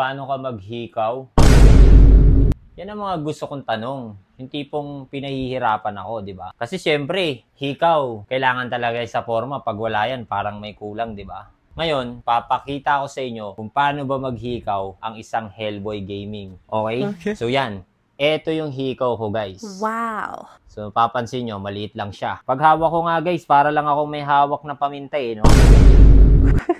paano ka maghikaw? Yan ang mga gusto kong tanong. Yung tipong pinahihirapan ako, di ba? Kasi syempre, hikaw, kailangan talaga sa forma. Pag wala yan, parang may kulang, di ba? Ngayon, papakita ko sa inyo kung paano ba maghikaw ang isang Hellboy Gaming. Okay? So yan, eto yung hikaw ko, guys. Wow! So papansin nyo, maliit lang siya. Pag hawak ko nga, guys, para lang ako may hawak na paminta no?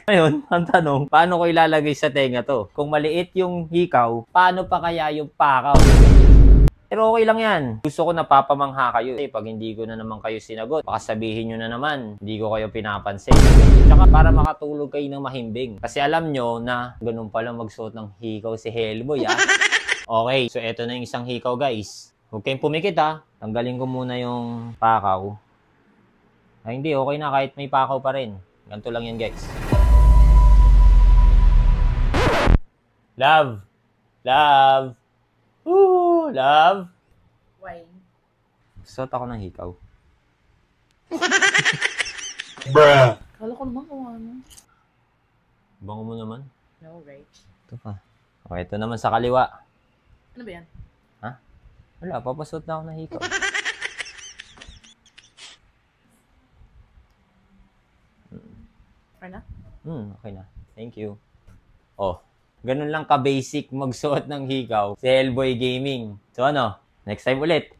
Ngayon, ang tanong, paano ko ilalagay sa tenga to? Kung maliit yung hikaw, paano pa kaya yung pakaw? Pero okay lang yan. Gusto ko napapamangha kayo. Pag hindi ko na naman kayo sinagot, baka sabihin nyo na naman, hindi ko kayo pinapansin. Tsaka para makatulog kayo ng mahimbing. Kasi alam nyo na ganun pala magsuot ng hikaw si Hellboy, ha? Okay, so eto na yung isang hikaw, guys. Huwag kayong pumikit, ha? Tanggalin ko muna yung pakaw. Ay, hindi. Okay na kahit may pakaw pa rin. Ganito lang yan, guys. Love! Love! Woo! Love! Why? Suot ako ng hikaw. Bruh! Kala ko naman kung ano. Bango mo naman. No, right? Ito pa. Okay, ito naman sa kaliwa. Ano ba yan? Ha? Wala, papasuot na ako ng hikaw. Okay na? Okay na. Thank you. Oh, ganun lang ka-basic magsuot ng hikaw si Hellboy Gaming. So ano, next time ulit.